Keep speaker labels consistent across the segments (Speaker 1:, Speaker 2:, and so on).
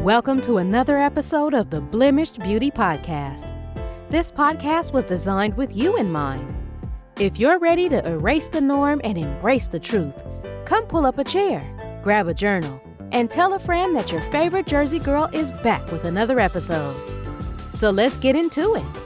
Speaker 1: Welcome to another episode of the Blemished Beauty Podcast. This podcast was designed with you in mind. If you're ready to erase the norm and embrace the truth, come pull up a chair, grab a journal, and tell a friend that your favorite Jersey girl is back with another episode. So let's get into it.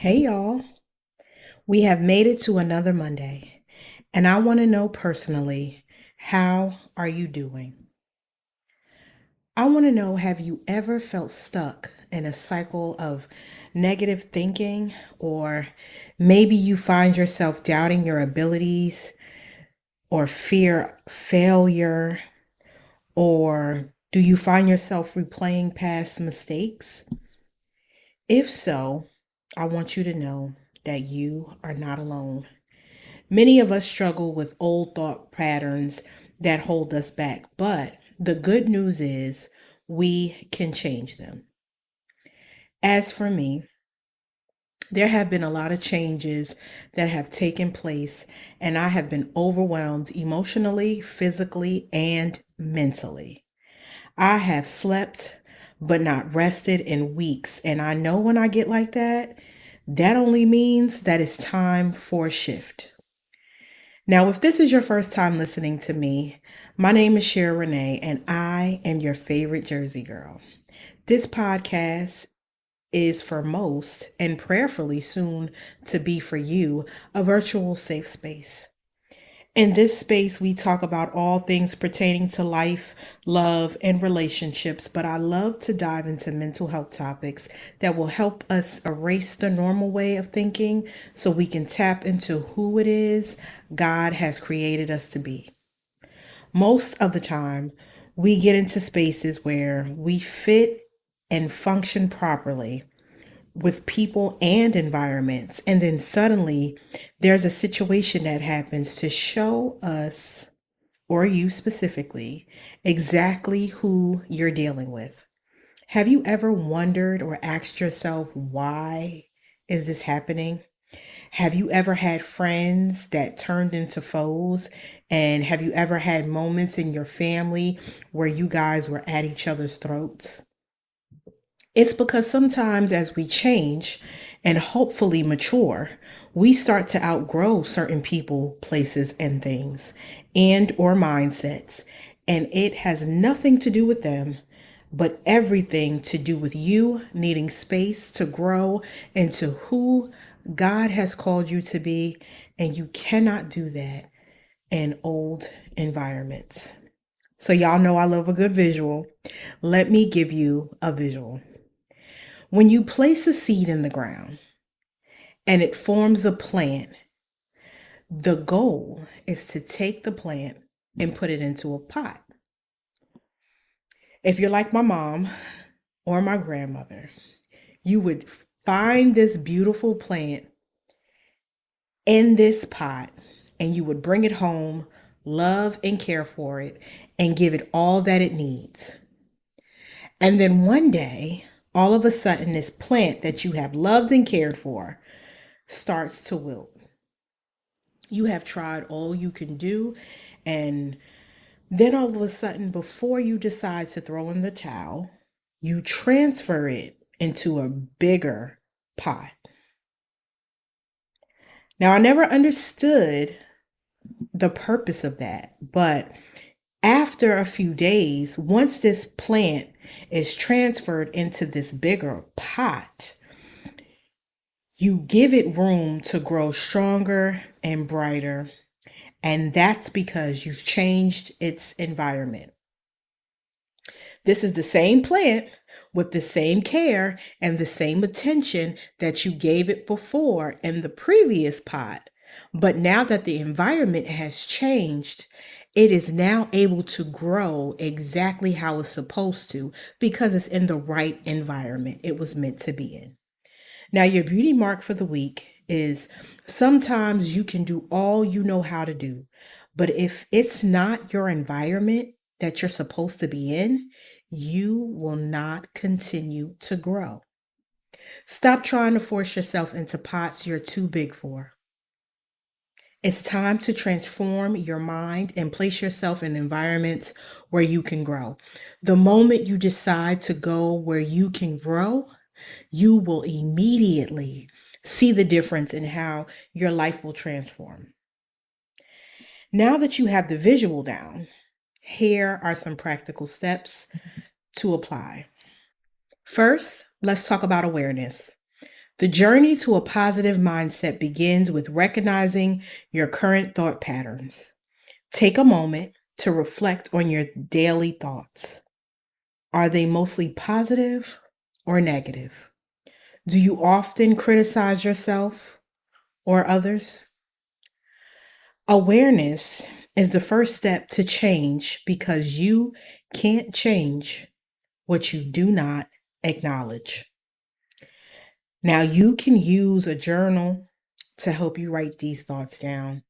Speaker 2: Hey y'all, we have made it to another Monday, and I want to know personally, how are you doing? I want to know, have you ever felt stuck in a cycle of negative thinking, or maybe you find yourself doubting your abilities or fear failure, or do you find yourself replaying past mistakes? If so, I want you to know that you are not alone. Many of us struggle with old thought patterns that hold us back, but the good news is we can change them. As for me, there have been a lot of changes that have taken place, and I have been overwhelmed emotionally, physically, and mentally. I have slept but not rested in weeks. And I know when I get like that, that only means that it's time for a shift. Now, if this is your first time listening to me, my name is Cher Renee, and I am your favorite Jersey girl. This podcast is for most, and prayerfully soon to be for you, a virtual safe space. In this space, we talk about all things pertaining to life, love, and relationships, but I love to dive into mental health topics that will help us erase the normal way of thinking so we can tap into who it is God has created us to be. Most of the time, we get into spaces where we fit and function properly with people and environments. And then suddenly there's a situation that happens to show us, or you specifically, exactly who you're dealing with. Have you ever wondered or asked yourself, why is this happening? Have you ever had friends that turned into foes? And have you ever had moments in your family where you guys were at each other's throats? It's because sometimes as we change and hopefully mature, we start to outgrow certain people, places, and things, and or mindsets. And it has nothing to do with them, but everything to do with you needing space to grow into who God has called you to be. And you cannot do that in old environments. So y'all know I love a good visual. Let me give you a visual. When you place a seed in the ground and it forms a plant, the goal is to take the plant and put it into a pot. If you're like my mom or my grandmother, you would find this beautiful plant in this pot and you would bring it home, love and care for it, and give it all that it needs. And then one day, all of a sudden, this plant that you have loved and cared for starts to wilt. You have tried all you can do, and then all of a sudden, before you decide to throw in the towel, you transfer it into a bigger pot. Now, I never understood the purpose of that, but after a few days, once this plant is transferred into this bigger pot, you give it room to grow stronger and brighter. And that's because you've changed its environment. This is the same plant with the same care and the same attention that you gave it before in the previous pot. But now that the environment has changed, it is now able to grow exactly how it's supposed to because it's in the right environment it was meant to be in. Now, your beauty mark for the week is sometimes you can do all you know how to do, but if it's not your environment, that you're supposed to be in, you will not continue to grow. Stop trying to force yourself into pots you're too big for. It's time to transform your mind and place yourself in environments where you can grow. The moment you decide to go where you can grow, you will immediately see the difference in how your life will transform. Now that you have the visual down, here are some practical steps to apply. First, let's talk about awareness. The journey to a positive mindset begins with recognizing your current thought patterns. Take a moment to reflect on your daily thoughts. Are they mostly positive or negative? Do you often criticize yourself or others? Awareness is the first step to change because you can't change what you do not acknowledge. Now, you can use a journal to help you write these thoughts down,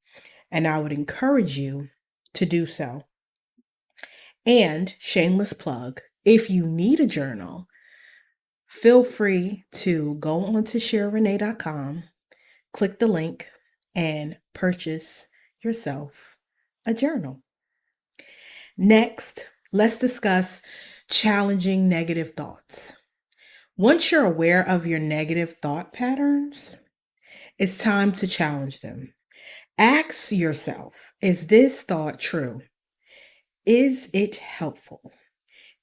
Speaker 2: and I would encourage you to do so. And shameless plug, if you need a journal, feel free to go onto SheraRenee.com, click the link, and purchase yourself a journal. Next, let's discuss challenging negative thoughts. Once you're aware of your negative thought patterns, it's time to challenge them. Ask yourself, is this thought true? Is it helpful?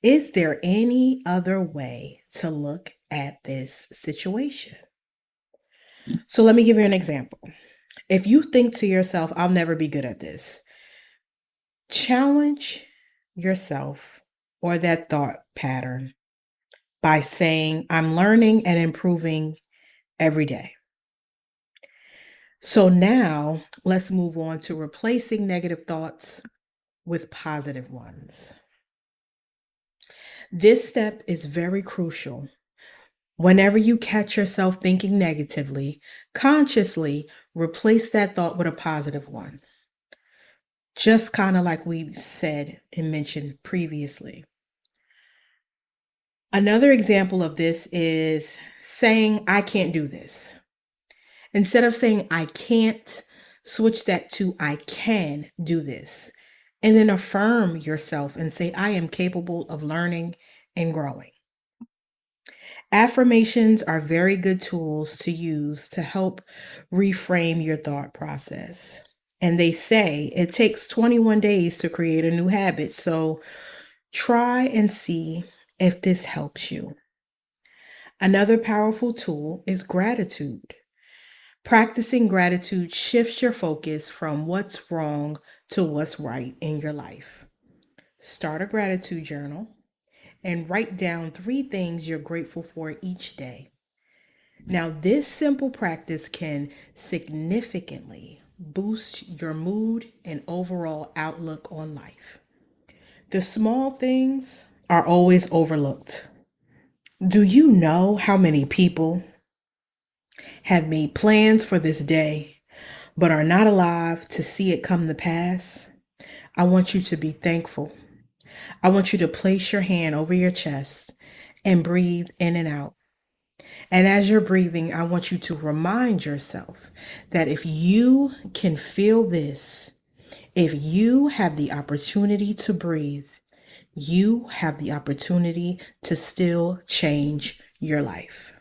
Speaker 2: Is there any other way to look at this situation? So let me give you an example. If you think to yourself, I'll never be good at this, challenge yourself or that thought pattern by saying, I'm learning and improving every day. So now let's move on to replacing negative thoughts with positive ones. This step is very crucial. Whenever you catch yourself thinking negatively, consciously replace that thought with a positive one. Just kind of like we said and mentioned previously. Another example of this is saying, I can't do this. Instead of saying, I can't, switch that to, I can do this. And then affirm yourself and say, I am capable of learning and growing. Affirmations are very good tools to use to help reframe your thought process. And they say it takes 21 days to create a new habit. So try and see if this helps you. Another powerful tool is gratitude. Practicing gratitude shifts your focus from what's wrong to what's right in your life. Start a gratitude journal and write down 3 things you're grateful for each day. Now, this simple practice can significantly boost your mood and overall outlook on life. The small things are always overlooked. Do you know how many people have made plans for this day, but are not alive to see it come to pass? I want you to be thankful. I want you to place your hand over your chest and breathe in and out. And as you're breathing, I want you to remind yourself that if you can feel this, if you have the opportunity to breathe, you have the opportunity to still change your life.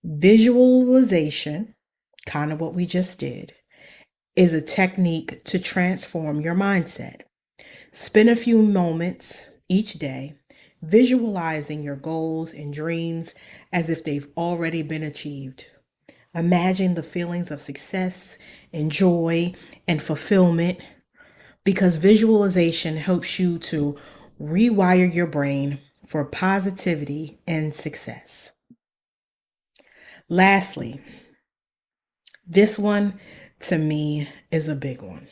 Speaker 2: Visualization, kind of what we just did, is a technique to transform your mindset. Spend a few moments each day visualizing your goals and dreams as if they've already been achieved. Imagine the feelings of success and joy and fulfillment, because visualization helps you to rewire your brain for positivity and success. Lastly, this one to me is a big one.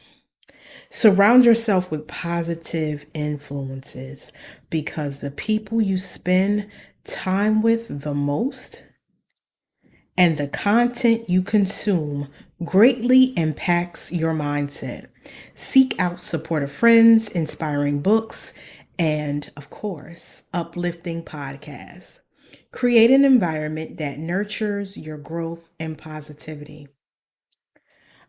Speaker 2: Surround yourself with positive influences, because the people you spend time with the most and the content you consume greatly impacts your mindset. Seek out supportive friends, inspiring books, and, of course, uplifting podcasts. Create an environment that nurtures your growth and positivity.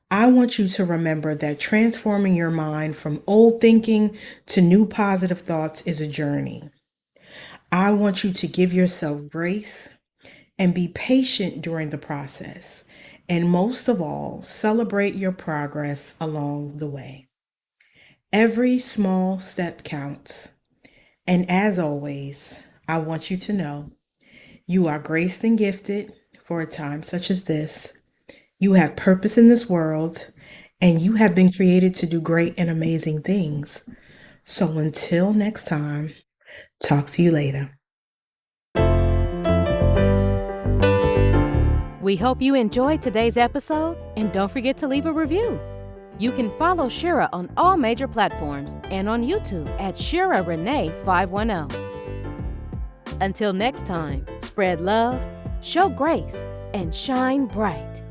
Speaker 2: I want you to remember that transforming your mind from old thinking to new positive thoughts is a journey. I want you to give yourself grace and be patient during the process. And most of all, celebrate your progress along the way. Every small step counts. And as always, I want you to know you are graced and gifted for a time such as this. You have purpose in this world, and you have been created to do great and amazing things. So until next time, talk to you later.
Speaker 1: We hope you enjoyed today's episode, and don't forget to leave a review. You can follow Shira on all major platforms and on YouTube at Shira Renee 510. Until next time, spread love, show grace, and shine bright.